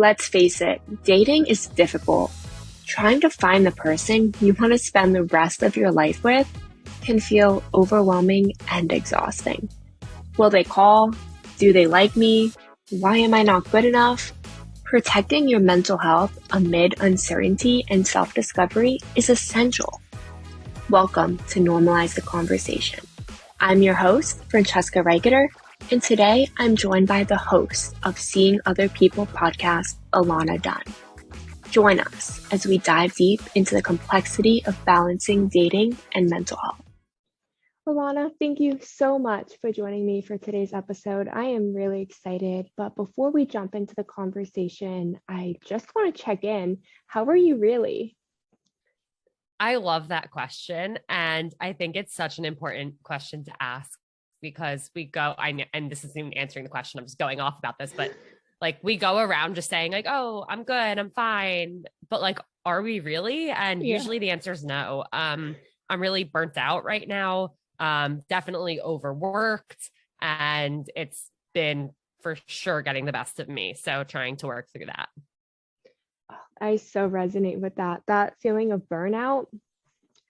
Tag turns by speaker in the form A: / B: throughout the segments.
A: Let's face it, dating is difficult. Trying to find the person you want to spend the rest of your life with can feel overwhelming and exhausting. Will they call? Do they like me? Why am I not good enough? Protecting your mental health amid uncertainty and self-discovery is essential. Welcome to Normalize the Conversation. I'm your host, Francesca Reicheter, and today I'm joined by the host of Seeing Other People podcast, Ilana Dunn. Join us as we dive deep into the complexity of balancing dating and mental health. Ilana, thank you so much for joining me for today's episode. I am really excited, but before we jump into the conversation, I just want to check in. How are you really?
B: I love that question. And I think it's such an important question to ask because and this isn't even answering the question, I'm just going off about this, but like we go around just saying like, oh, I'm good, I'm fine. But like, are we really? And usually the answer is no. I'm really burnt out right now. Definitely overworked. And it's been for sure getting the best of me. So trying to work through that.
A: I so resonate with that feeling of burnout.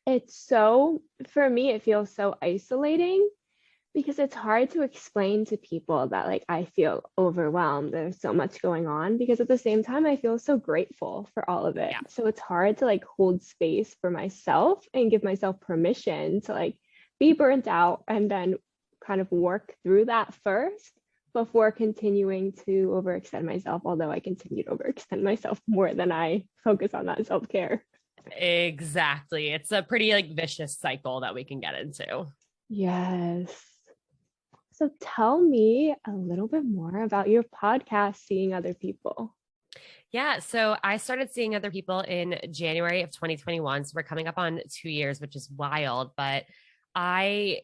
A: For me, it feels so isolating because it's hard to explain to people that like I feel overwhelmed. There's so much going on because at the same time, I feel so grateful for all of it. Yeah. So it's hard to like hold space for myself and give myself permission to like be burnt out and then kind of work through that first before continuing to overextend myself, although I continue to overextend myself more than I focus on that self-care.
B: Exactly. It's a pretty like vicious cycle that we can get into.
A: Yes. So tell me a little bit more about your podcast, Seeing Other People.
B: Yeah. So I started Seeing Other People in January of 2021. So we're coming up on 2 years, which is wild, but I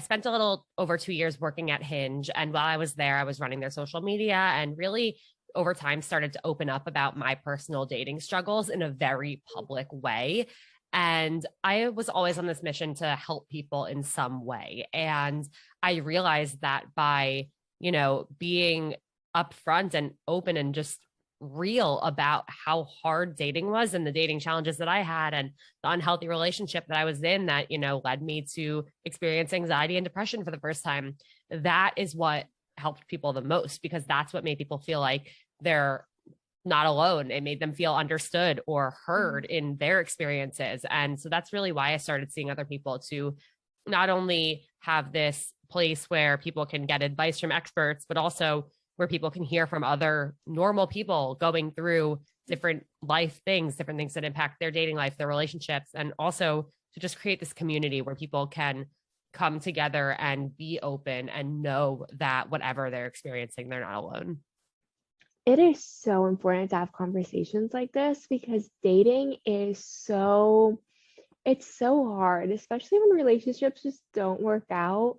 B: spent a little over 2 years working at Hinge. And while I was there, I was running their social media and really over time started to open up about my personal dating struggles in a very public way. And I was always on this mission to help people in some way. And I realized that by, being upfront and open and just real about how hard dating was and the dating challenges that I had and the unhealthy relationship that I was in that, led me to experience anxiety and depression for the first time. That is what helped people the most because that's what made people feel like they're not alone. It made them feel understood or heard in their experiences. And so that's really why I started Seeing Other People, to not only have this place where people can get advice from experts, but also where people can hear from other normal people going through different life things, different things that impact their dating life, their relationships, and also to just create this community where people can come together and be open and know that whatever they're experiencing, they're not alone.
A: It is so important to have conversations like this because dating is it's so hard, especially when relationships just don't work out.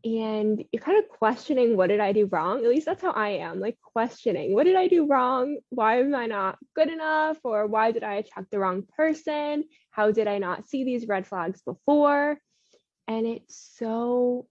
A: And you're kind of questioning, what did I do wrong? At least that's how I am, like questioning, what did I do wrong? Why am I not good enough? Or why did I attract the wrong person? How did I not see these red flags before? And it's so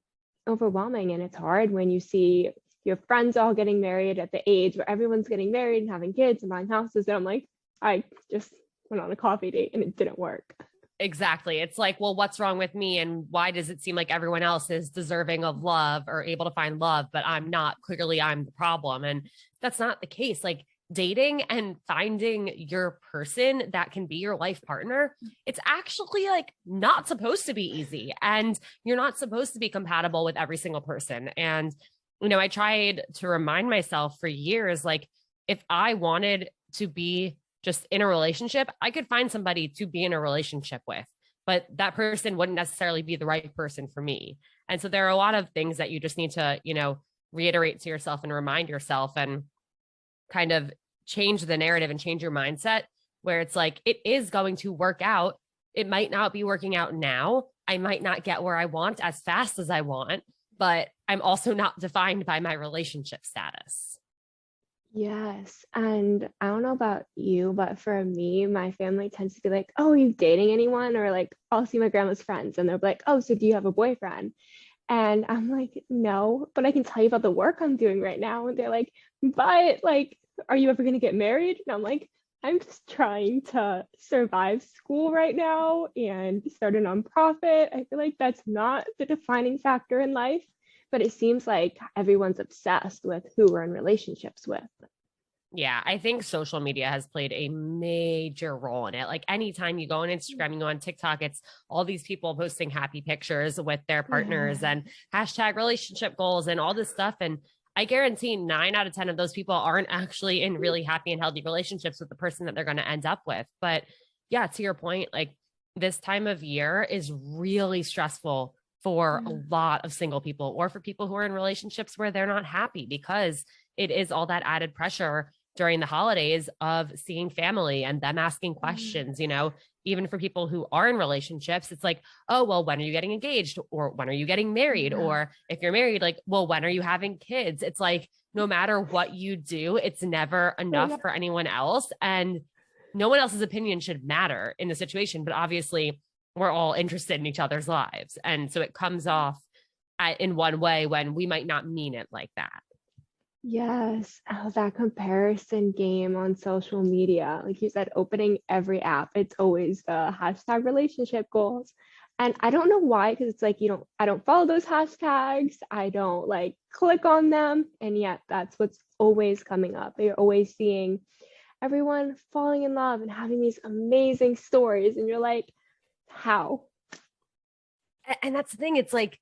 A: overwhelming. And it's hard when you see your friends all getting married at the age where everyone's getting married and having kids and buying houses. And I'm like, I just went on a coffee date and it didn't work.
B: Exactly. It's like, well, what's wrong with me? And why does it seem like everyone else is deserving of love or able to find love, but I'm not? Clearly, I'm the problem. And that's not the case. Like dating and finding your person that can be your life partner, it's actually like not supposed to be easy. And you're not supposed to be compatible with every single person. And, I tried to remind myself for years, like if I wanted to be just in a relationship, I could find somebody to be in a relationship with, but that person wouldn't necessarily be the right person for me. And so there are a lot of things that you just need to, reiterate to yourself and remind yourself and kind of change the narrative and change your mindset where it's like, it is going to work out. It might not be working out now. I might not get where I want as fast as I want, but I'm also not defined by my relationship status.
A: Yes. And I don't know about you, but for me, my family tends to be like, oh, are you dating anyone? Or like, I'll see my grandma's friends and they're like, oh, so do you have a boyfriend? And I'm like, no, but I can tell you about the work I'm doing right now. And they're like, but like,
C: are you ever going to get married? And I'm like, I'm just trying to survive school right now and start a nonprofit. I feel like that's not the defining factor in life, but it seems like everyone's obsessed with who we're in relationships with.
B: Yeah, I think social media has played a major role in it. Like anytime you go on Instagram, you go on TikTok, it's all these people posting happy pictures with their partners
C: Yeah.
B: and hashtag relationship goals and all this stuff. And I guarantee 9 out of 10 of those people aren't actually in really happy and healthy relationships with the person that they're going to end up with. But yeah, to your point, like this time of year is really stressful for a lot of single people or for people who are in relationships where they're not happy because it is all that added pressure during the holidays of seeing family and them asking questions, even for people who are in relationships, it's like, oh, well, when are you getting engaged? Or when are you getting married?
C: Yeah.
B: Or if you're married, like, well, when are you having kids? It's like, no matter what you do, it's never enough for anyone else. And no one else's opinion should matter in the situation. But obviously, we're all interested in each other's lives. And so it comes off in one way when we might not mean it like that.
C: Yes. Oh, that comparison game on social media. Like you said, opening every app, it's always the hashtag relationship goals. And I don't know why, because it's like I don't follow those hashtags. I don't like click on them. And yet that's what's always coming up. You're always seeing everyone falling in love and having these amazing stories. And you're like, how?
B: And that's the thing. It's like,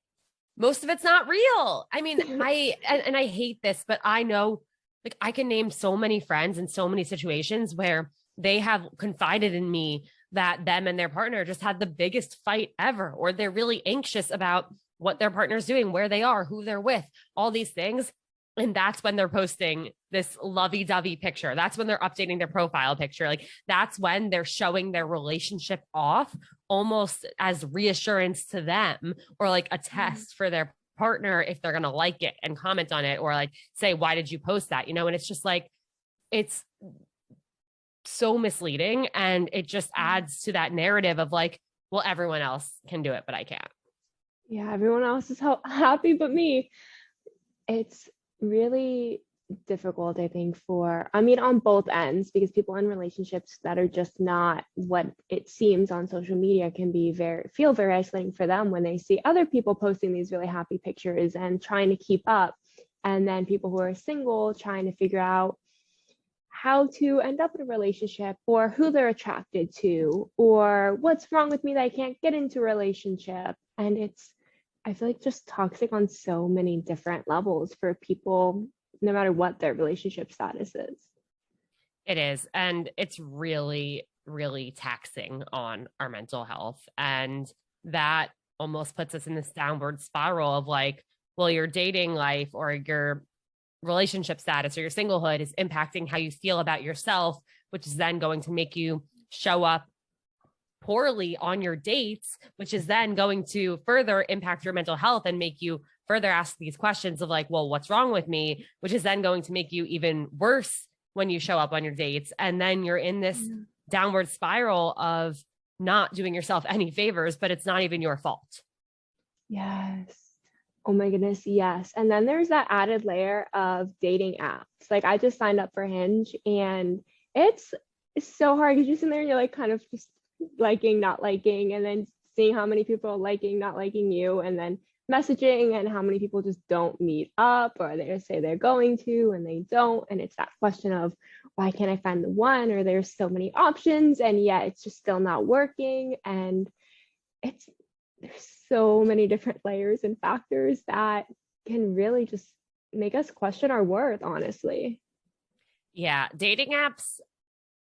B: most of it's not real. I mean, I hate this, but I know like I can name so many friends in so many situations where they have confided in me that them and their partner just had the biggest fight ever, or they're really anxious about what their partner's doing, where they are, who they're with, all these things. And that's when they're posting this lovey-dovey picture. That's when they're updating their profile picture. Like that's when they're showing their relationship off almost as reassurance to them or like a test for their partner if they're going to like it and comment on it or like say, why did you post that? And it's just like, it's so misleading. And it just adds to that narrative of like, well, everyone else can do it, but I can't.
C: Yeah, everyone else is happy but me. It's really difficult, I think, on both ends, because people in relationships that are just not what it seems on social media can feel very isolating for them when they see other people posting these really happy pictures and trying to keep up. And then people who are single trying to figure out how to end up in a relationship or who they're attracted to or what's wrong with me that I can't get into a relationship. And I feel like just toxic on so many different levels for people, no matter what their relationship status is.
B: It is. And it's really, really taxing on our mental health. And that almost puts us in this downward spiral of like, well, your dating life or your relationship status or your singlehood is impacting how you feel about yourself, which is then going to make you show up poorly on your dates, which is then going to further impact your mental health and make you further ask these questions of like, well, what's wrong with me? Which is then going to make you even worse when you show up on your dates. And then you're in this downward spiral of not doing yourself any favors, but it's not even your fault.
C: Yes. Oh my goodness, yes. And then there's that added layer of dating apps. Like I just signed up for Hinge and it's so hard because you're sitting there and you're like kind of just liking, not liking, and then seeing how many people are liking, not liking you, and then messaging and how many people just don't meet up or they say they're going to and they don't. And it's that question of why can't I find the one, or there's so many options and yet it's just still not working. And there's so many different layers and factors that can really just make us question our worth, honestly.
B: Yeah, dating apps,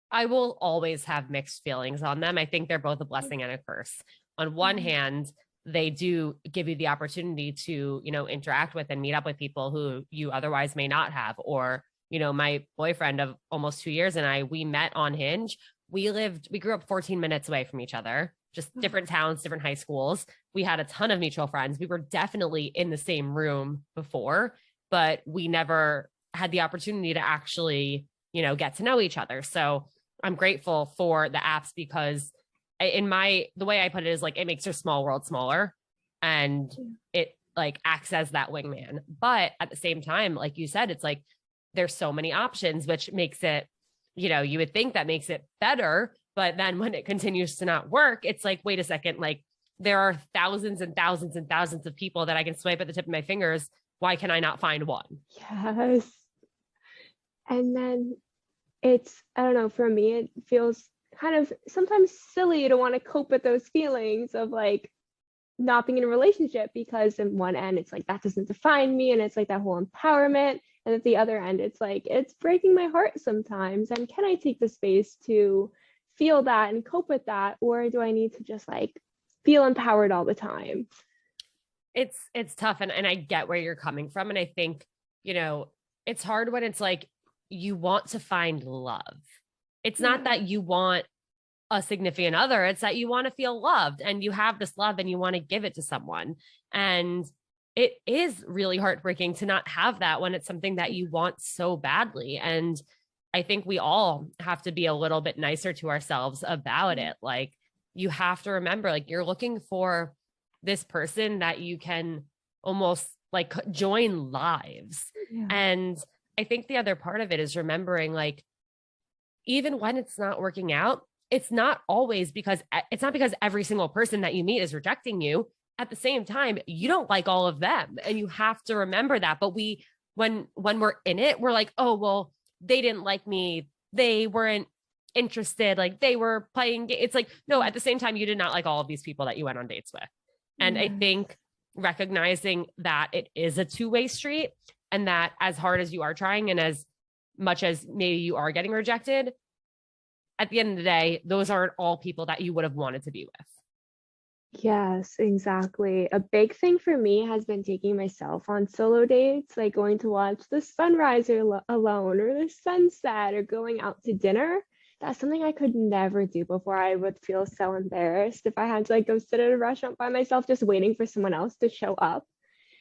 B: I will always have mixed feelings on them. I think they're both a blessing and a curse. On one hand, they do give you the opportunity to, interact with and meet up with people who you otherwise may not have. Or, my boyfriend of almost 2 years and we met on Hinge. We grew up 14 minutes away from each other, just different towns, different high schools. We had a ton of mutual friends. We were definitely in the same room before, but we never had the opportunity to actually, get to know each other. So I'm grateful for the apps because the way I put it is like, it makes your small world smaller and it like acts as that wingman. But at the same time, like you said, it's like there's so many options, which makes it, you would think that makes it better. But then when it continues to not work, it's like, wait a second, like there are thousands and thousands and thousands of people that I can swipe at the tip of my fingers. Why can I not find one?
C: Yes. And then I don't know, for me, it feels kind of sometimes silly to want to cope with those feelings of like not being in a relationship, because in one end, it's like, that doesn't define me. And it's like that whole empowerment. And at the other end, it's like, it's breaking my heart sometimes. And can I take the space to feel that and cope with that? Or do I need to just like feel empowered all the time?
B: It's tough. And I get where you're coming from. And I think, it's hard when it's like, you want to find love. It's not that you want a significant other. It's that you want to feel loved, and you have this love and you want to give it to someone. And it is really heartbreaking to not have that when it's something that you want so badly. And I think we all have to be a little bit nicer to ourselves about it. Like, you have to remember, like, you're looking for this person that you can almost like join lives.
C: Yeah.
B: And I think the other part of it is remembering, like, even when it's not working out, it's not because every single person that you meet is rejecting you. At the same time, you don't like all of them, and you have to remember that. But when we're in it, we're like, oh, well, they didn't like me. They weren't interested. Like, they were playing. It's like, no, at the same time, you did not like all of these people that you went on dates with. And I think recognizing that it is a two-way street, and that as hard as you are trying and as much as maybe you are getting rejected, at the end of the day, those aren't all people that you would have wanted to be with.
C: Yes, exactly. A big thing for me has been taking myself on solo dates, like going to watch the sunrise alone, or the sunset, or going out to dinner. That's something I could never do before. I would feel so embarrassed if I had to like go sit at a restaurant by myself, just waiting for someone else to show up.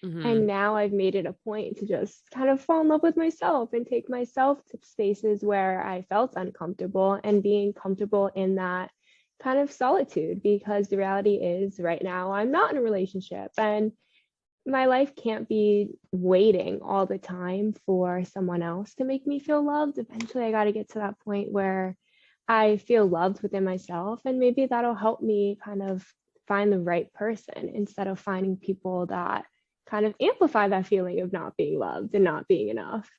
B: Mm-hmm.
C: And now I've made it a point to just kind of fall in love with myself and take myself to spaces where I felt uncomfortable, and being comfortable in that kind of solitude, because the reality is right now I'm not in a relationship, and my life can't be waiting all the time for someone else to make me feel loved. Eventually I got to get to that point where I feel loved within myself, and maybe that'll help me kind of find the right person, instead of finding people that kind of amplify that feeling of not being loved and not being enough.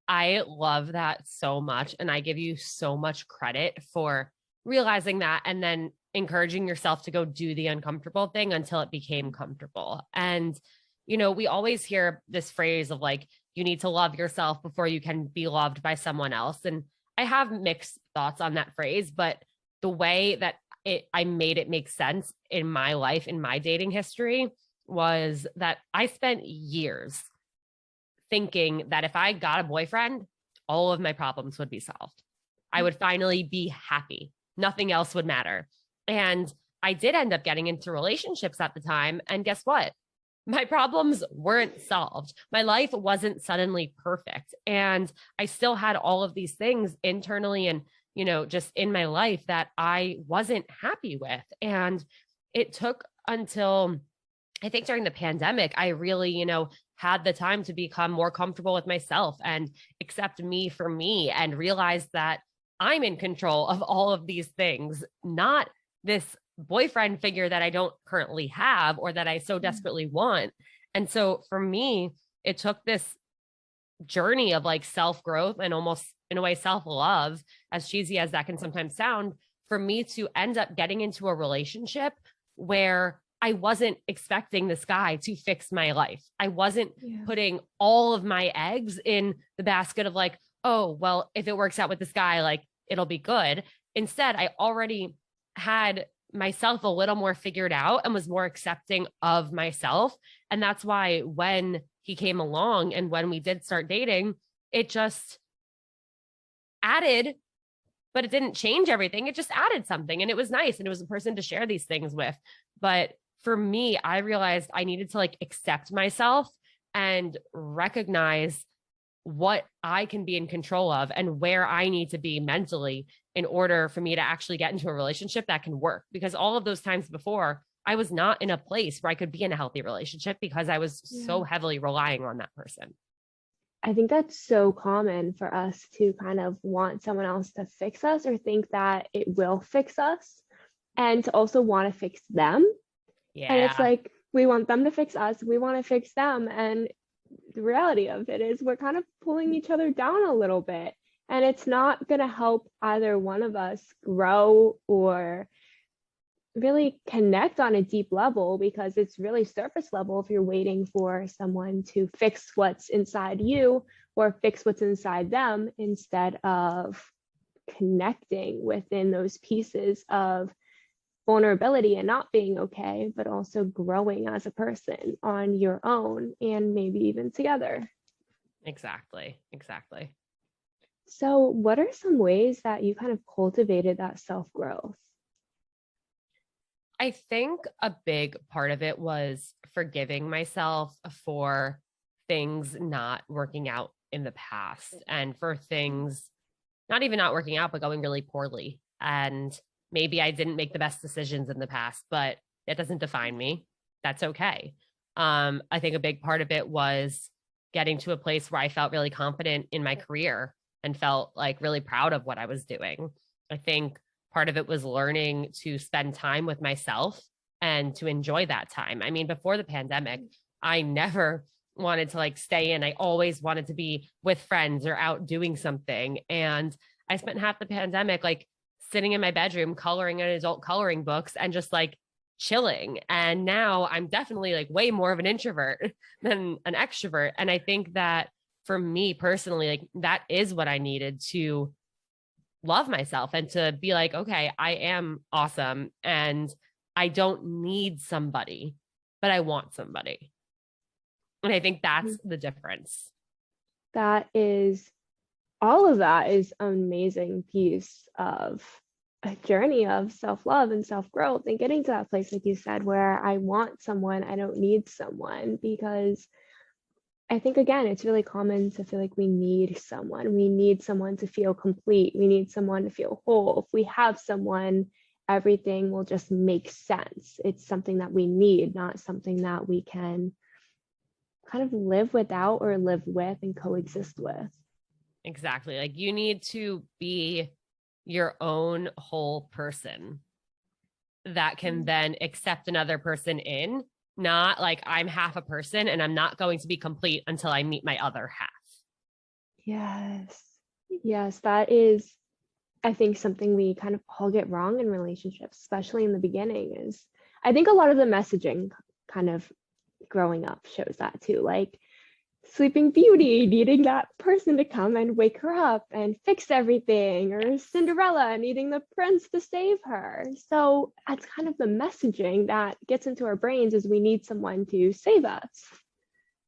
B: I love that so much. And I give you so much credit for realizing that, and then encouraging yourself to go do the uncomfortable thing until it became comfortable. And, we always hear this phrase of like, you need to love yourself before you can be loved by someone else. And I have mixed thoughts on that phrase, but the way that I made it make sense in my life, in my dating history, was that I spent years thinking that if I got a boyfriend, all of my problems would be solved. I would finally be happy. Nothing else would matter. And I did end up getting into relationships at the time. And guess what? My problems weren't solved. My life wasn't suddenly perfect. And I still had all of these things internally and, just in my life that I wasn't happy with. And it took until, I think, during the pandemic, I really, had the time to become more comfortable with myself and accept me for me, and realize that I'm in control of all of these things, not this boyfriend figure that I don't currently have or that I so desperately want. And so for me, it took this journey of like self-growth and almost in a way self-love, as cheesy as that can sometimes sound, for me to end up getting into a relationship where I wasn't expecting this guy to fix my life. I wasn't putting all of my eggs in the basket of like, oh, well, if it works out with this guy, like it'll be good. Instead, I already had myself a little more figured out and was more accepting of myself. And that's why when he came along and when we did start dating, it just added, but it didn't change everything. It just added something, and it was nice. And it was a person to share these things with. But for me, I realized I needed to like accept myself and recognize what I can be in control of and where I need to be mentally in order for me to actually get into a relationship that can work. Because all of those times before, I was not in a place where I could be in a healthy relationship because I was so heavily relying on that person.
C: I think that's so common for us to kind of want someone else to fix us or think that it will fix us, and to also want to fix them. And it's
B: Yeah,
C: like we want them to fix us, we want to fix them. And the reality of it is we're kind of pulling each other down a little bit. And it's not going to help either one of us grow or really connect on a deep level, because it's really surface level if you're waiting for someone to fix what's inside you or fix what's inside them, instead of connecting within those pieces of vulnerability and not being okay, but also growing as a person on your own and maybe even together.
B: exactly. Exactly.
C: So, what are some ways that you kind of cultivated that self growth?
B: I think a big part of it was forgiving myself for things not working out in the past and for things not even not working out, but going really poorly. And maybe I didn't make the best decisions in the past, but it doesn't define me. That's okay. I think a big part of it was getting to a place where I felt really confident in my career and felt like really proud of what I was doing. I think part of it was learning to spend time with myself and to enjoy that time. I mean, before the pandemic, I never wanted to like stay in. I always wanted to be with friends or out doing something. And I spent half the pandemic like sitting in my bedroom coloring in adult coloring books and just like chilling. And now I'm definitely like way more of an introvert than an extrovert. And I think that for me personally, like that is what I needed to love myself and to be like, okay, I am awesome and I don't need somebody, but I want somebody. And I think that's the difference.
C: That is, all of that is an amazing piece of a journey of self-love and self-growth, and getting to that place, like you said, where I want someone, I don't need someone. Because I think, again, it's really common to feel like we need someone. We need someone to feel complete. We need someone to feel whole. If we have someone, everything will just make sense. It's something that we need, not something that we can kind of live without or live with and coexist with.
B: Exactly. Like you need to be your own whole person that can then accept another person in, not like I'm half a person and I'm not going to be complete until I meet my other half.
C: Yes. Yes, that is, I think, something we kind of all get wrong in relationships, especially in the beginning. Is I think a lot of the messaging kind of growing up shows that too. Like Sleeping Beauty needing that person to come and wake her up and fix everything, or Cinderella needing the prince to save her. So that's kind of the messaging that gets into our brains, is we need someone to save us.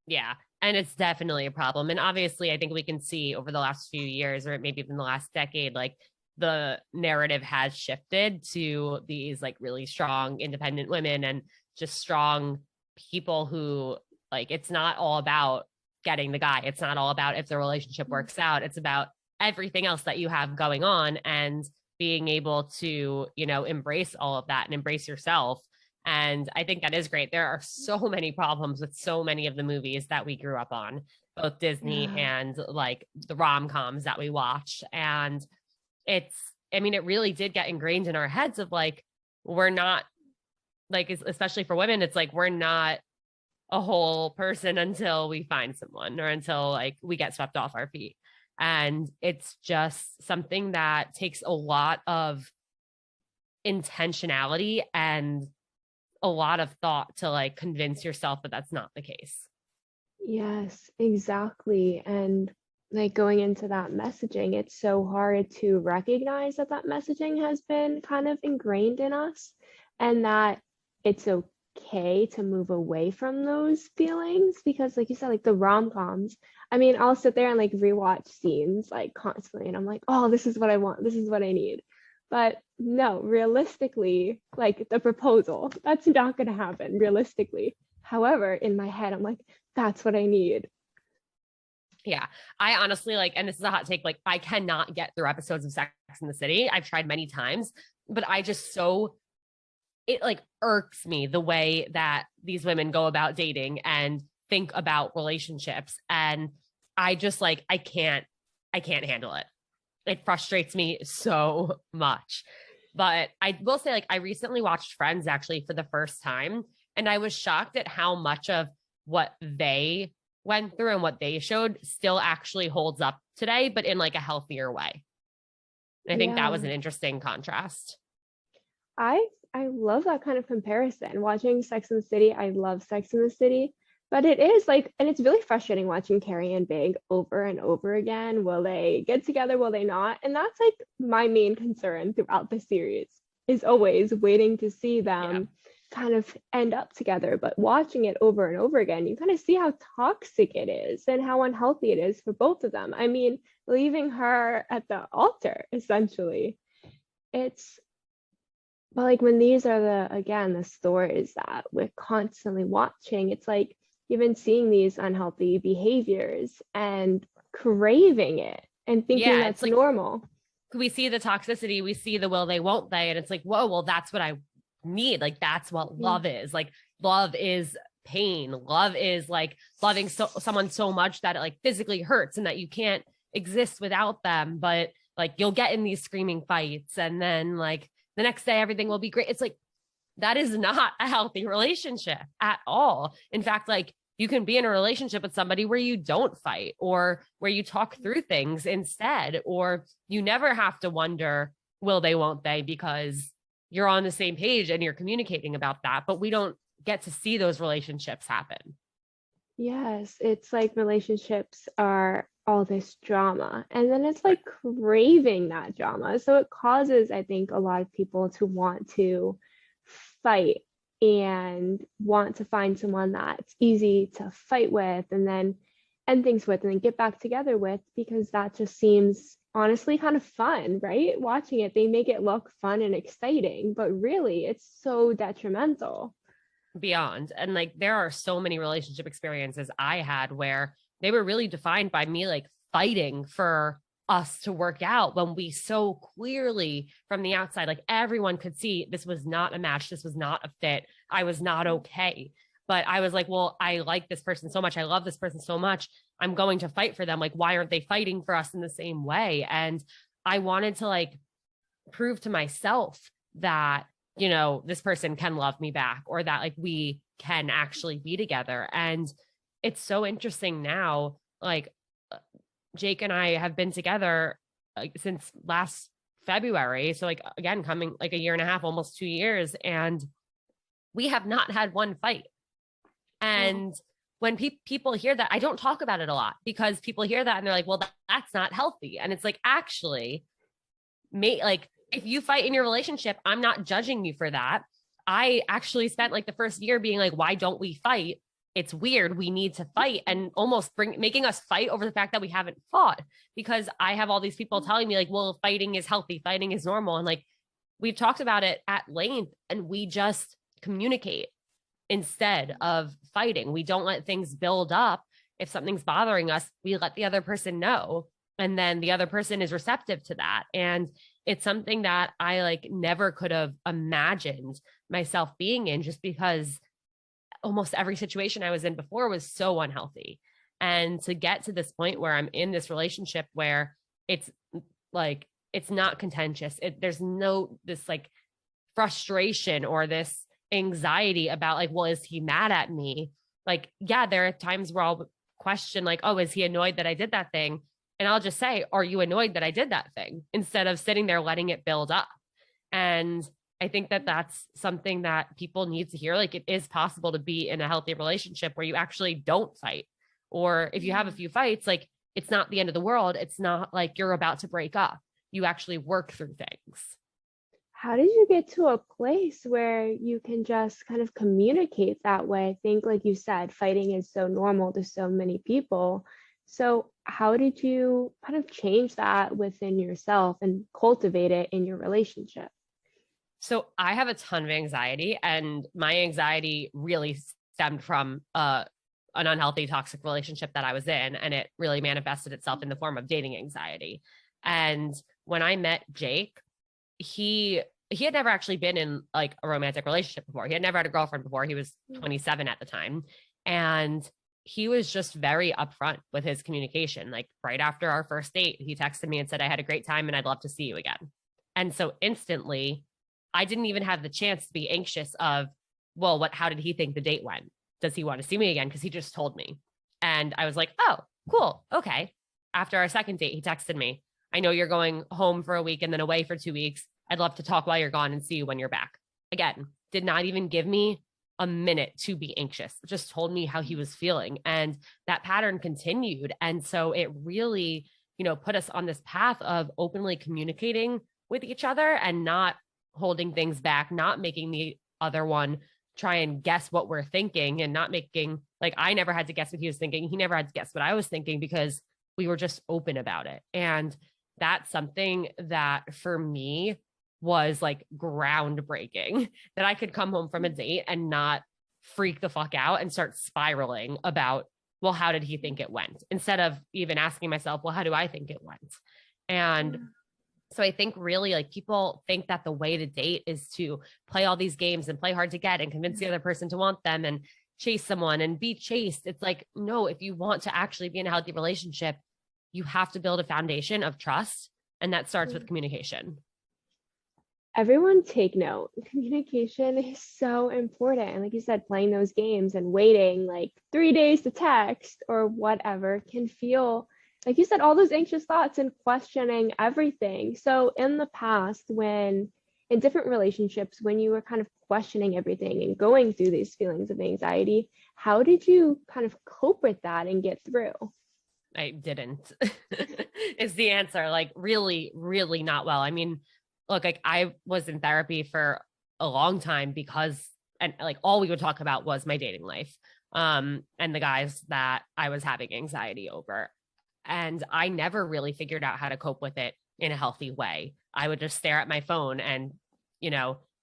B: Yeah. And it's definitely a problem. And obviously, I think we can see over the last few years, or maybe even the last decade, like the narrative has shifted to these like really strong, independent women and just strong people who like it's not all about getting the guy. It's not all about if the relationship works out. It's about everything else that you have going on and being able to, you know, embrace all of that and embrace yourself. And I think that is great. There are so many problems with so many of the movies that we grew up on, both Disney
C: Yeah.
B: and like the rom-coms that we watch. And it's, I mean, it really did get ingrained in our heads of like, we're not like, especially for women, it's like, we're not a whole person until we find someone or until like we get swept off our feet. And it's just something that takes a lot of intentionality and a lot of thought to like convince yourself that that's not the case.
C: Yes, exactly. And like going into that messaging, it's so hard to recognize that that messaging has been kind of ingrained in us, and that it's okay to move away from those feelings. Because like you said, like the rom-coms, I mean, I'll sit there and like rewatch scenes like constantly, and I'm like, oh, this is what I want, this is what I need. But no, realistically, like the proposal, that's not going to happen realistically. However, in my head, I'm like, that's what I need.
B: Yeah. I honestly like, and this is a hot take, like I cannot get through episodes of Sex in the City. I've tried many times, but I just so it like irks me the way that these women go about dating and think about relationships. And I just like, I can't handle it. It frustrates me so much. But I will say, like, I recently watched Friends actually for the first time, and I was shocked at how much of what they went through and what they showed still actually holds up today, but in like a healthier way. And I think that was
C: Yeah.
B: an interesting contrast.
C: I love that kind of comparison. Watching Sex and the City, I love Sex and the City, but it is like, and it's really frustrating watching Carrie and Big over and over again. Will they get together? Will they not? And that's like my main concern throughout the series, is always waiting to see them kind of end up together. But watching it over and over again, you kind of see how toxic it is and how unhealthy it is for both of them. I mean, leaving her at the altar, essentially. It's But like when these are the stories that we're constantly watching, it's like you've been seeing these unhealthy behaviors and craving it and thinking
B: Yeah,
C: that's
B: it's like
C: normal.
B: we see the toxicity, we see the will they, won't they. And it's like, whoa, well, that's what I need. Like, that's what
C: Yeah.
B: love is. Like, love is pain. Love is like loving someone so much that it like physically hurts and that you can't exist without them. But like, you'll get in these screaming fights and then like the next day, everything will be great. It's like, that is not a healthy relationship at all. In fact, like, you can be in a relationship with somebody where you don't fight or where you talk through things instead, or you never have to wonder, will they, won't they, because you're on the same page and you're communicating about that. But we don't get to see those relationships happen.
C: Yes, it's like relationships are all this drama, and then it's like craving that drama. So it causes, I think, a lot of people to want to fight and want to find someone that's easy to fight with and then end things with and then get back together with, because that just seems honestly kind of fun, right? Watching it, they make it look fun and exciting, but really it's so detrimental.
B: Beyond. And like, there are so many relationship experiences I had where they were really defined by me like fighting for us to work out when we so clearly from the outside, like everyone could see this was not a match. This was not a fit. I was not okay. But I was like, well, I like this person so much. I love this person so much. I'm going to fight for them. Like, why aren't they fighting for us in the same way? And I wanted to like prove to myself that, you know, this person can love me back, or that like we can actually be together. And it's so interesting now, like Jake and I have been together since last February. So like, again, coming like a year and a half, almost 2 years, and we have not had one fight. And when people hear that, I don't talk about it a lot because people hear that and they're like, well, that's not healthy. And it's like, actually, like, if you fight in your relationship, I'm not judging you for that. I actually spent like the first year being like, why don't we fight? It's weird. We need to fight, and almost making us fight over the fact that we haven't fought, because I have all these people telling me like, well, fighting is healthy. Fighting is normal. And like, we've talked about it at length and we just communicate instead of fighting. We don't let things build up. If something's bothering us, we let the other person know. And then the other person is receptive to that. And it's something that I like never could have imagined myself being in, just because almost every situation I was in before was so unhealthy. And to get to this point where I'm in this relationship where it's like, it's not contentious. There's no this like frustration or this anxiety about like, well, is he mad at me? Like, yeah, there are times where I'll question like, oh, is he annoyed that I did that thing? And I'll just say, are you annoyed that I did that thing? Instead of sitting there letting it build up. And I think that that's something that people need to hear. Like, it is possible to be in a healthy relationship where you actually don't fight. Or if you have a few fights, like, it's not the end of the world. It's not like you're about to break up. You actually work through things.
C: How did you get to a place where you can just kind of communicate that way? I think, like you said, fighting is so normal to so many people. So, how did you kind of change that within yourself and cultivate it in your relationship?
B: So I have a ton of anxiety, and my anxiety really stemmed from an unhealthy, toxic relationship that I was in. And it really manifested itself in the form of dating anxiety. And when I met Jake, he had never actually been in like a romantic relationship before. He had never had a girlfriend before. He was 27 at the time. And he was just very upfront with his communication. Like right after our first date, he texted me and said, I had a great time and I'd love to see you again. And so instantly, I didn't even have the chance to be anxious of, well, how did he think the date went? Does he want to see me again? Because he just told me. And I was like, oh, cool. Okay. After our second date, he texted me, I know you're going home for a week and then away for 2 weeks. I'd love to talk while you're gone and see you when you're back. Again, did not even give me a minute to be anxious, just told me how he was feeling. And that pattern continued. And so it really, put us on this path of openly communicating with each other and not holding things back, not making the other one try and guess what we're thinking, and not making, like, I never had to guess what he was thinking. He never had to guess what I was thinking, because we were just open about it. And that's something that for me was like groundbreaking, that I could come home from a date and not freak the fuck out and start spiraling about, well, how did he think it went? Instead of even asking myself, well, how do I think it went? And so I think really, like, people think that the way to date is to play all these games and play hard to get and convince the other person to want them and chase someone and be chased. It's like, no, if you want to actually be in a healthy relationship, you have to build a foundation of trust. And that starts with communication.
C: Everyone take note. Communication is so important. And like you said, playing those games and waiting like 3 days to text or whatever can feel, like you said, all those anxious thoughts and questioning everything. So in the past, when in different relationships, when you were kind of questioning everything and going through these feelings of anxiety, how did you kind of cope with that and get through?
B: I didn't is the answer. Like, really, really not well. I mean, look, like, I was in therapy for a long time because, and like, all we would talk about was my dating life, and the guys that I was having anxiety over. And I never really figured out how to cope with it in a healthy way. I would just stare at my phone and,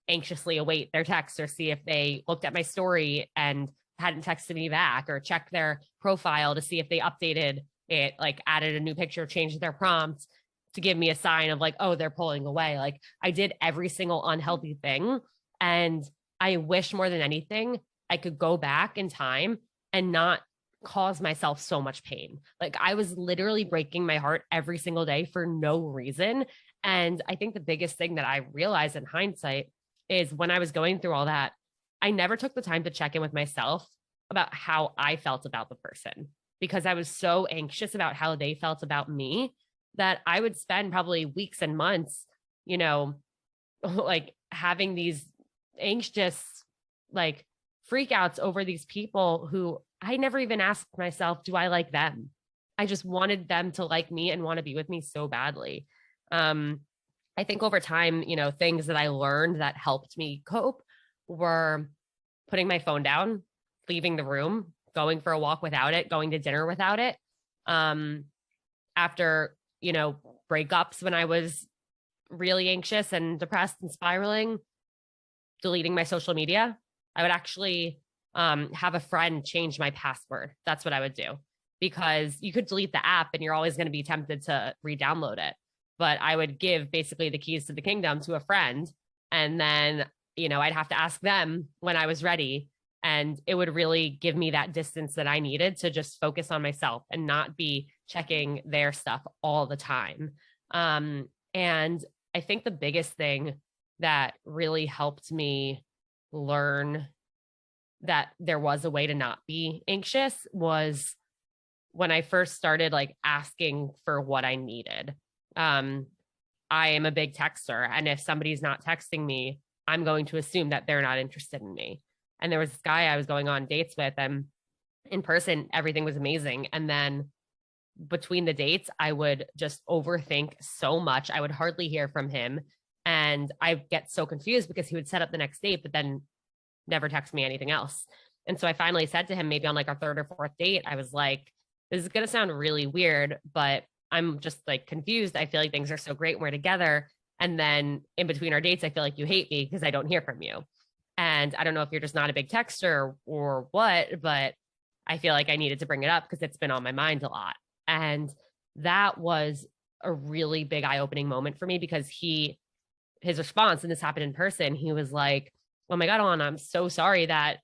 B: anxiously await their text, or see if they looked at my story and hadn't texted me back, or check their profile to see if they updated it, like added a new picture, changed their prompts to give me a sign of like, oh, they're pulling away. Like, I did every single unhealthy thing. And I wish more than anything, I could go back in time and not cause myself so much pain. Like, I was literally breaking my heart every single day for no reason. And I think the biggest thing that I realized in hindsight is, when I was going through all that, I never took the time to check in with myself about how I felt about the person, because I was so anxious about how they felt about me that I would spend probably weeks and months, like having these anxious, like, freakouts over these people who I never even asked myself, do I like them? I just wanted them to like me and want to be with me so badly. I think over time, things that I learned that helped me cope were putting my phone down, leaving the room, going for a walk without it, going to dinner without it. After, breakups, when I was really anxious and depressed and spiraling, deleting my social media. I would actually have a friend change my password. That's what I would do, because you could delete the app and you're always going to be tempted to re-download it. But I would give basically the keys to the kingdom to a friend. And then, I'd have to ask them when I was ready. And it would really give me that distance that I needed to just focus on myself and not be checking their stuff all the time. And I think the biggest thing that really helped me learn that there was a way to not be anxious was when I first started like asking for what I needed. I am a big texter, and if somebody's not texting me, I'm going to assume that they're not interested in me. And there was this guy I was going on dates with, and in person, everything was amazing. And then between the dates, I would just overthink so much. I would hardly hear from him. And I get so confused because he would set up the next date, but then never text me anything else. And so I finally said to him, maybe on like our third or fourth date, I was like, this is going to sound really weird, but I'm just like confused. I feel like things are so great when we're together. And then in between our dates, I feel like you hate me because I don't hear from you. And I don't know if you're just not a big texter or what, but I feel like I needed to bring it up because it's been on my mind a lot. And that was a really big eye-opening moment for me, because his response, and this happened in person, he was like, oh my God, Ilana, I'm so sorry that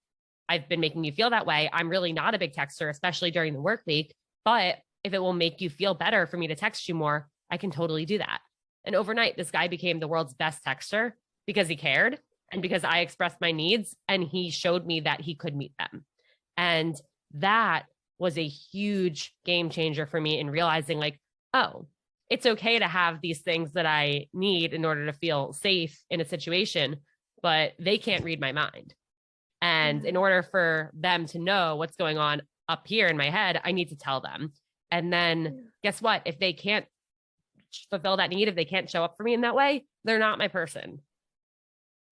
B: I've been making you feel that way. I'm really not a big texter, especially during the work week. But if it will make you feel better for me to text you more, I can totally do that. And overnight, this guy became the world's best texter because he cared and because I expressed my needs and he showed me that he could meet them. And that was a huge game changer for me in realizing, like, oh, it's okay to have these things that I need in order to feel safe in a situation, but they can't read my mind. And in order for them to know what's going on up here in my head, I need to tell them. And then guess what? If they can't fulfill that need, if they can't show up for me in that way, they're not my person.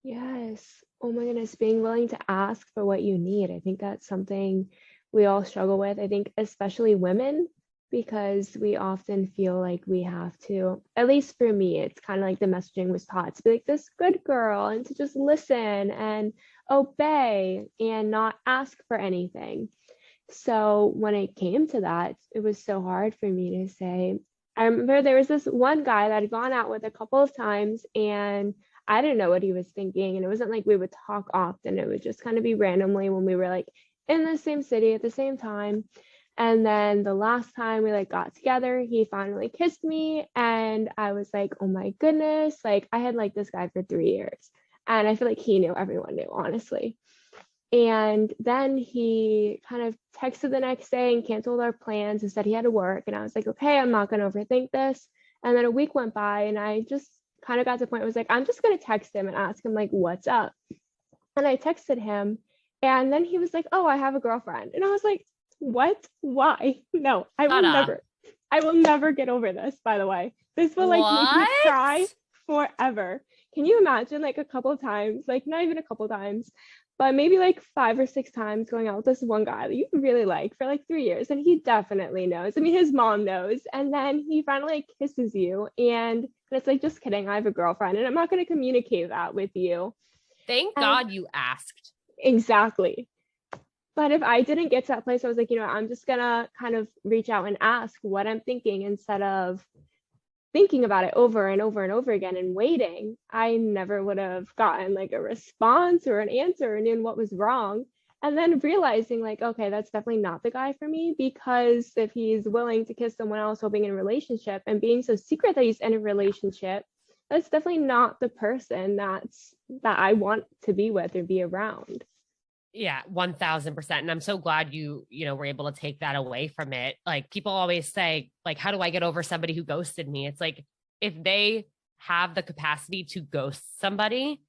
C: Yes. Oh my goodness, being willing to ask for what you need. I think that's something we all struggle with. I think especially women, because we often feel like we have to, at least for me, it's kind of like the messaging was taught to be like this good girl and to just listen and obey and not ask for anything. So when it came to that, it was so hard for me to say. I remember there was this one guy that I'd gone out with a couple of times and I didn't know what he was thinking. And it wasn't like we would talk often. It would just kind of be randomly when we were like in the same city at the same time. And then the last time we like got together, he finally kissed me. And I was like, oh my goodness, like I had liked this guy for 3 years. And I feel like he knew, everyone knew, honestly. And then he kind of texted the next day and canceled our plans and said he had to work. And I was like, okay, I'm not going to overthink this. And then a week went by and I just kind of got to the point where I was like, I'm just going to text him and ask him like, what's up? And I texted him and then he was like, oh, I have a girlfriend. And I was like, what? Why? No, I will never get over this, by the way. This will like make me cry forever. Can you imagine like a couple of times, like not even a couple of times, but maybe like 5 or 6 times going out with this one guy that you really like for like 3 years. And he definitely knows. I mean, his mom knows. And then he finally like, kisses you. And it's like, just kidding. I have a girlfriend and I'm not going to communicate that with you.
B: Thank God you asked.
C: Exactly. But if I didn't get to that place, I was like, you know, I'm just going to kind of reach out and ask what I'm thinking instead of thinking about it over and over and over again and waiting. I never would have gotten like a response or an answer and knew what was wrong. And then realizing like, okay, that's definitely not the guy for me, because if he's willing to kiss someone else hoping in a relationship and being so secret that he's in a relationship, that's definitely not the person that I want to be with or be around.
B: Yeah, 1000%. And I'm so glad you were able to take that away from it. Like people always say, like, how do I get over somebody who ghosted me? It's like, if they have the capacity to ghost somebody,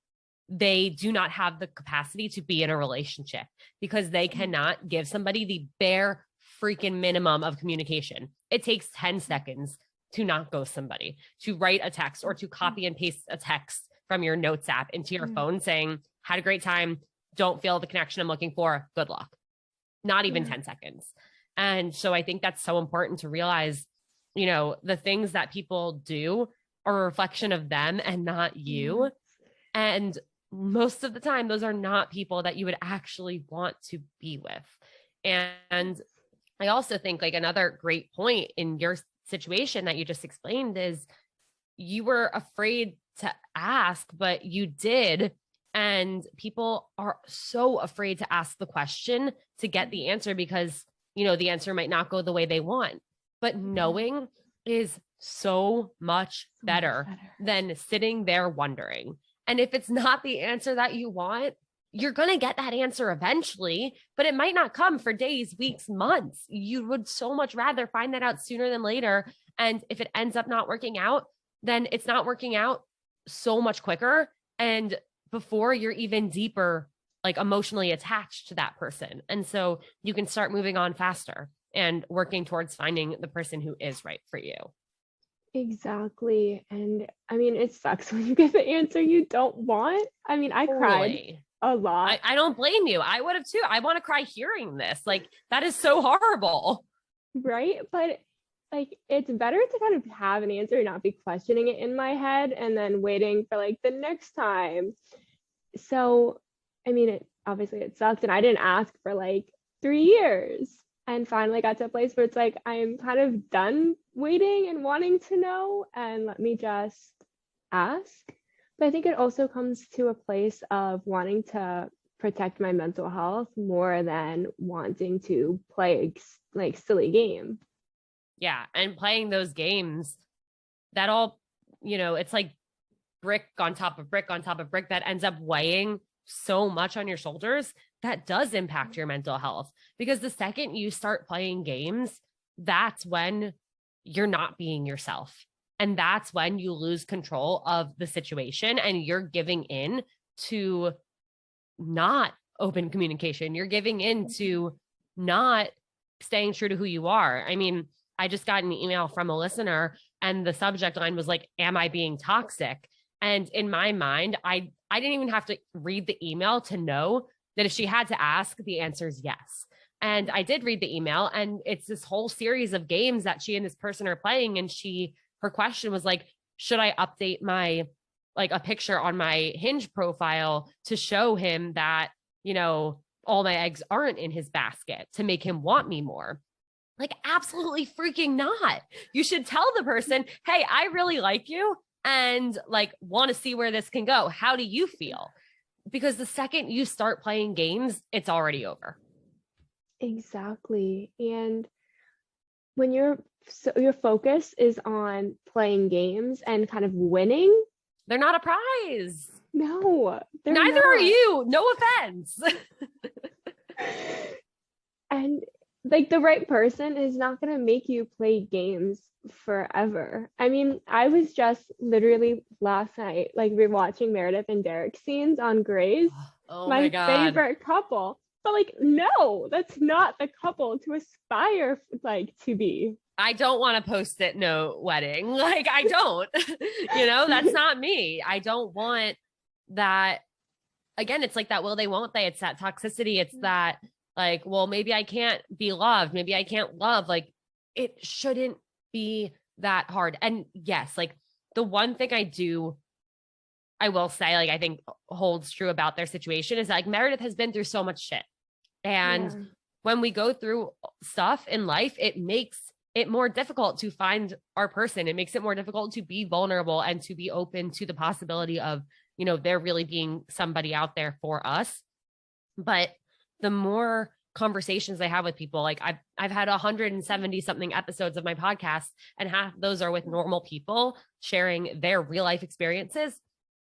B: they do not have the capacity to be in a relationship, because they cannot give somebody the bare freaking minimum of communication. It takes 10 seconds to not ghost somebody, to write a text or to copy and paste a text from your notes app into your phone saying, had a great time. Don't feel the connection I'm looking for. Good luck. Not even 10 seconds. And so I think that's so important to realize, the things that people do are a reflection of them and not you. And most of the time, those are not people that you would actually want to be with. And I also think like another great point in your situation that you just explained is you were afraid to ask, but you did. And people are so afraid to ask the question to get the answer because, the answer might not go the way they want. But knowing is so much better than sitting there wondering. And if it's not the answer that you want, you're going to get that answer eventually, but it might not come for days, weeks, months. You would so much rather find that out sooner than later. And if it ends up not working out, then it's not working out so much quicker. And before you're even deeper, like emotionally attached to that person. And so you can start moving on faster and working towards finding the person who is right for you.
C: Exactly. And I mean, it sucks when you get the answer you don't want. I mean, I cried a lot.
B: I don't blame you. I would have too. I want to cry hearing this. Like, that is so horrible.
C: Right. But like, it's better to kind of have an answer and not be questioning it in my head and then waiting for like the next time. So, I mean, obviously it sucked and I didn't ask for like 3 years. And finally got to a place where it's like, I'm kind of done waiting and wanting to know, and let me just ask. But I think it also comes to a place of wanting to protect my mental health more than wanting to play like silly game.
B: Yeah. And playing those games, that all, it's like brick on top of brick on top of brick that ends up weighing so much on your shoulders that does impact your mental health. Because the second you start playing games, that's when you're not being yourself. And that's when you lose control of the situation and you're giving in to not open communication. You're giving in to not staying true to who you are. I mean, I just got an email from a listener and the subject line was like, am I being toxic? And in my mind, I didn't even have to read the email to know that if she had to ask, the answer is yes. And I did read the email, and it's this whole series of games that she and this person are playing. And her question was like, should I update like a picture on my Hinge profile to show him that, all my eggs aren't in his basket to make him want me more? Like, absolutely freaking not. You should tell the person, hey, I really like you and like want to see where this can go. How do you feel? Because the second you start playing games, it's already over.
C: Exactly. And when your focus is on playing games and kind of winning,
B: they're not a prize.
C: No,
B: neither
C: not.
B: Are you. No offense.
C: And like the right person is not going to make you play games forever. I mean, I was just literally last night like rewatching Meredith and Derek scenes on Grey's.
B: Oh my God.
C: Favorite couple. But like, no, that's not the couple to aspire like to be.
B: I don't want a post-it note wedding. Like, I don't, that's not me. I don't want that. Again, it's like that will they, won't they? It's that toxicity. It's that like, well, maybe I can't be loved. Maybe I can't love. Like, it shouldn't be that hard. And yes, like the one thing I will say, like, I think holds true about their situation is like Meredith has been through so much shit. And when we go through stuff in life, it makes it more difficult to find our person. It makes it more difficult to be vulnerable and to be open to the possibility of, there really being somebody out there for us. But the more conversations I have with people, like I've had 170 something episodes of my podcast, and half of those are with normal people sharing their real life experiences.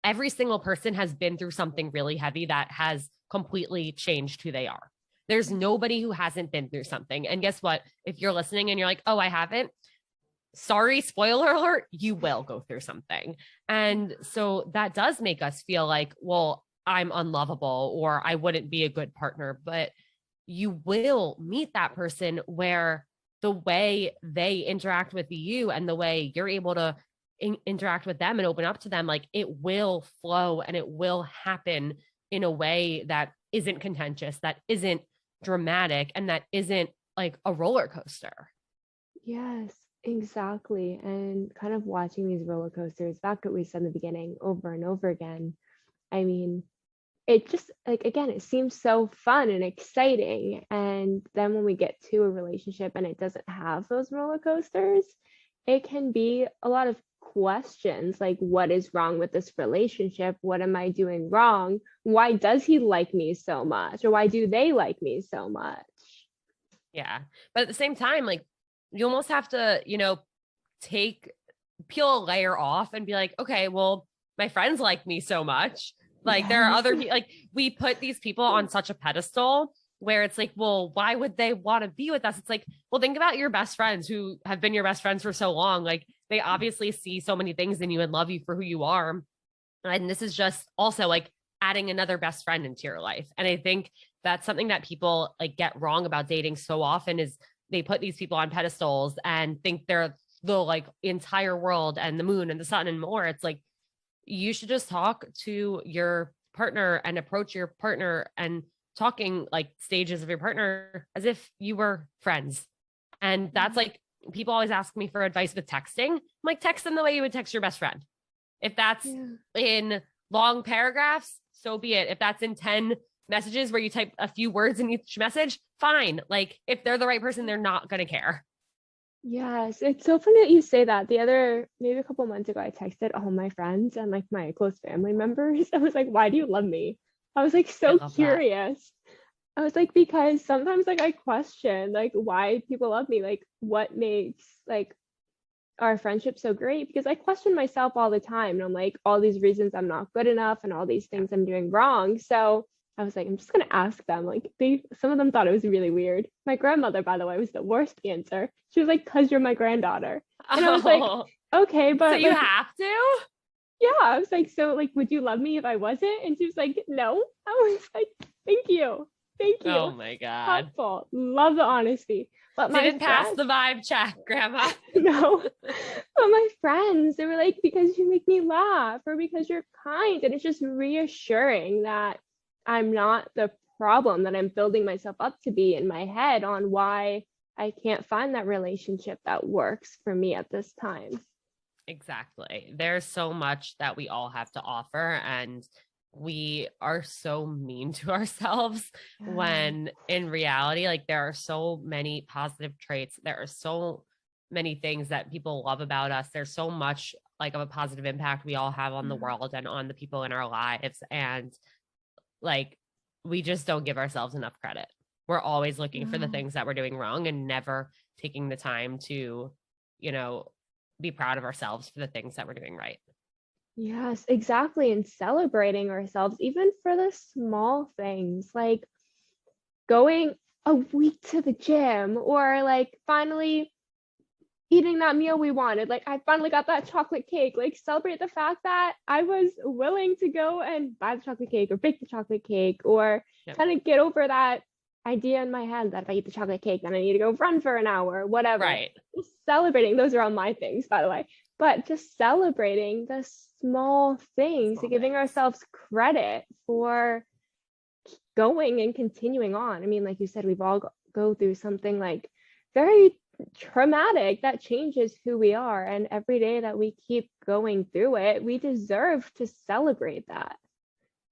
B: Every single person has been through something really heavy that has completely changed who they are. There's nobody who hasn't been through something. And guess what? If you're listening and you're like, oh, I haven't, sorry, spoiler alert, you will go through something. And so that does make us feel like, well, I'm unlovable or I wouldn't be a good partner. But you will meet that person where the way they interact with you and the way you're able to interact with them and open up to them, like it will flow and it will happen in a way that isn't contentious, that isn't dramatic, and that isn't like a roller coaster.
C: Yes, exactly. And kind of watching these roller coasters, back to what we said in the beginning, over and over again. I mean, it just like, again, it seems so fun and exciting. And then when we get to a relationship and it doesn't have those roller coasters, it can be a lot of questions like, what is wrong with this relationship? What am I doing wrong? Why does he like me so much? Or why do they like me so much?
B: Yeah. But at the same time, like you almost have to, peel a layer off and be like, okay, well, my friends like me so much. Like there are other people, like we put these people on such a pedestal where it's like, well, why would they want to be with us? It's like, well, think about your best friends who have been your best friends for so long. Like they obviously see so many things in you and love you for who you are. And this is just also like adding another best friend into your life. And I think that's something that people like get wrong about dating so often is they put these people on pedestals and think they're the like entire world and the moon and the sun and more. It's like, you should just talk to your partner and approach your partner and talking like stages of your partner as if you were friends. And that's like, people always ask me for advice with texting. I'm like, text them the way you would text your best friend. If that's in long paragraphs, so be it. If that's in 10 messages where you type a few words in each message, fine. Like if they're the right person, they're not going to care.
C: Yes, it's so funny that you say that. Maybe a couple months ago, I texted all my friends and like my close family members. I was like, why do you love me? I was like
B: I
C: so
B: love that.
C: curious. I was like, because sometimes like I question like why people love me, like what makes like our friendship so great, because I question myself all the time and I'm like all these reasons I'm not good enough and all these
B: Yeah.
C: things I'm doing wrong. So I was like, I'm just gonna ask them. Like some of them thought it was really weird. My grandmother, by the way, was the worst answer. She was like, "'Cause you're my granddaughter." And I was like,
B: Oh,
C: okay,
B: so
C: but
B: you
C: like,
B: have to?
C: yeah, I was like, so like, would you love me if I wasn't? And she was like, no. I was like, thank you. Thank
B: Oh
C: you.
B: my God.
C: Helpful. Love the honesty. But my
B: Didn't pass
C: friends,
B: the vibe check, Grandma.
C: no. But my friends, they were like, because you make me laugh or because you're kind. And it's just reassuring that I'm not the problem that I'm building myself up to be in my head on why I can't find that relationship that works for me at this time.
B: Exactly. There's so much that we all have to offer, and we are so mean to ourselves when in reality, like there are so many positive traits. There are so many things that people love about us. There's so much like of a positive impact we all have on the world and on the people in our lives. And like we just don't give ourselves enough credit. We're always looking for the
C: No.
B: things that we're doing wrong and never taking the time to, you know, be proud of ourselves for the things that we're doing right.
C: Yes, exactly. And celebrating ourselves, even for the small things, like going a week to the gym or like finally eating that meal we wanted. Like I finally got that chocolate cake. Like celebrate the fact that I was willing to go and buy the chocolate cake or bake the chocolate cake or
B: Yep.
C: kind of get over that idea in my head that if I eat the chocolate cake, then I need to go run for an hour, whatever.
B: Right.
C: Just celebrating, those are all my things, by the way. But just celebrating the small things and giving ourselves credit for going and continuing on. I mean, like you said, we've all go through something like very traumatic that changes who we are. And every day that we keep going through it, we deserve to celebrate that.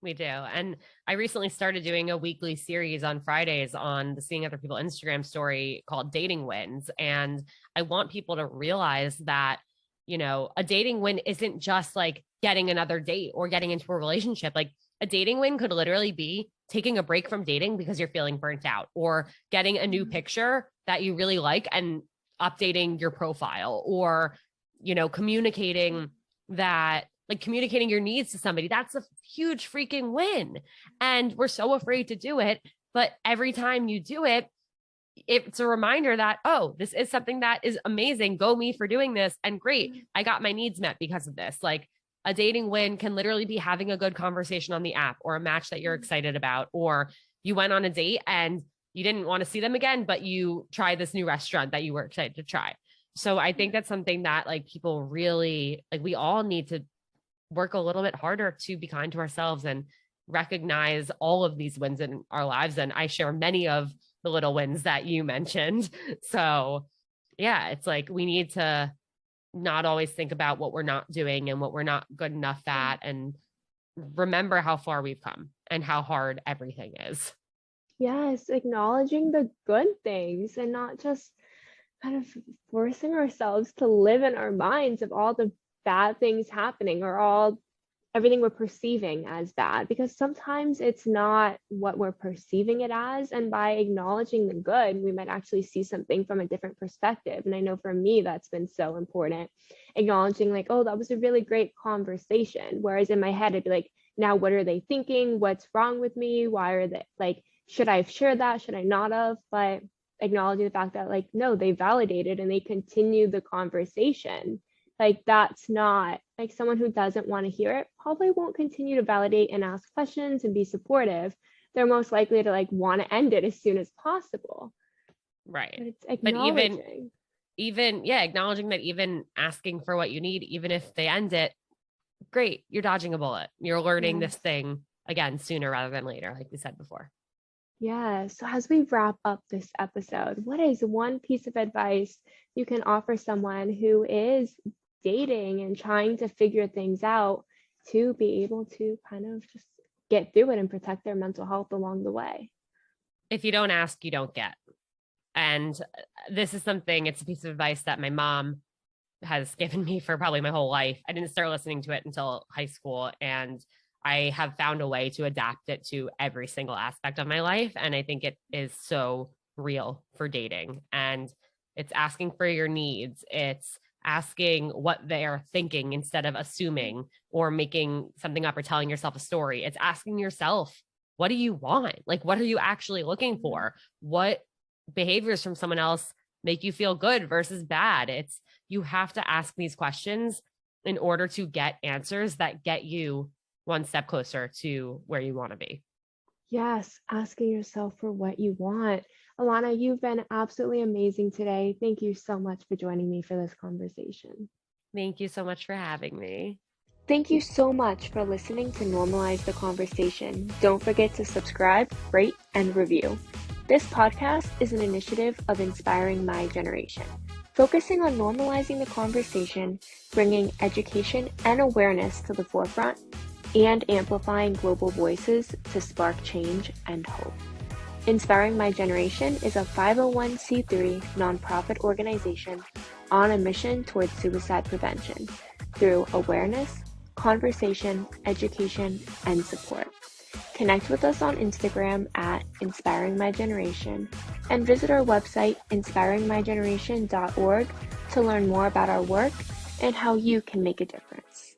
B: We do. And I recently started doing a weekly series on Fridays on the Seeing Other People Instagram story called Dating Wins. And I want people to realize that, you know, a dating win isn't just like getting another date or getting into a relationship. Like a dating win could literally be taking a break from dating because you're feeling burnt out, or getting a new picture that you really like and updating your profile, or, you know, communicating that, like communicating your needs to somebody. That's a huge freaking win. And we're so afraid to do it. But every time you do it, it's a reminder that, oh, this is something that is amazing. Go me for doing this. And great, I got my needs met because of this. Like a dating win can literally be having a good conversation on the app, or a match that you're excited about, or you went on a date and you didn't want to see them again, but you tried this new restaurant that you were excited to try. So I think that's something that like people really, like we all need to work a little bit harder to be kind to ourselves and recognize all of these wins in our lives. And I share many of the little wins that you mentioned. So yeah, it's like we need to not always think about what we're not doing and what we're not good enough at, and remember how far we've come and how hard everything is.
C: Yes, acknowledging the good things and not just kind of forcing ourselves to live in our minds of all the bad things happening or all everything we're perceiving as bad, because sometimes it's not what we're perceiving it as. And by acknowledging the good, we might actually see something from a different perspective. And I know for me, that's been so important. Acknowledging, like, oh, that was a really great conversation. Whereas in my head, I'd be like, now what are they thinking? What's wrong with me? Why are they like, should I have shared that? Should I not have? But acknowledging the fact that, like, no, they validated and they continued the conversation. Like that's not like someone who doesn't want to hear it probably won't continue to validate and ask questions and be supportive. They're most likely to like want to end it as soon as possible.
B: Right.
C: But it's
B: But
C: acknowledging.
B: even yeah, acknowledging that even asking for what you need, even if they end it, great, you're dodging a bullet. You're learning this
C: Yes.
B: thing again sooner rather than later, like we said before.
C: Yeah. So as we wrap up this episode, what is one piece of advice you can offer someone who is dating and trying to figure things out to be able to kind of just get through it and protect their mental health along the way?
B: If you don't ask, you don't get. And this is something, it's a piece of advice that my mom has given me for probably my whole life. I didn't start listening to it until high school. And I have found a way to adapt it to every single aspect of my life. And I think it is so real for dating. And it's asking for your needs. It's asking what they're thinking instead of assuming or making something up or telling yourself a story. It's asking yourself, what do you want? Like, what are you actually looking for? What behaviors from someone else make you feel good versus bad? It's, you have to ask these questions in order to get answers that get you one step closer to where you want to be.
C: Yes, asking yourself for what you want. Ilana, you've been absolutely amazing today. Thank you so much for joining me for this conversation.
B: Thank you so much for having me.
A: Thank you so much for listening to Normalize the Conversation. Don't forget to subscribe, rate, and review. This podcast is an initiative of Inspiring My Generation, focusing on normalizing the conversation, bringing education and awareness to the forefront, and amplifying global voices to spark change and hope. Inspiring My Generation is a 501c3 nonprofit organization on a mission towards suicide prevention through awareness, conversation, education, and support. Connect with us on Instagram at Inspiring My Generation and visit our website inspiringmygeneration.org to learn more about our work and how you can make a difference.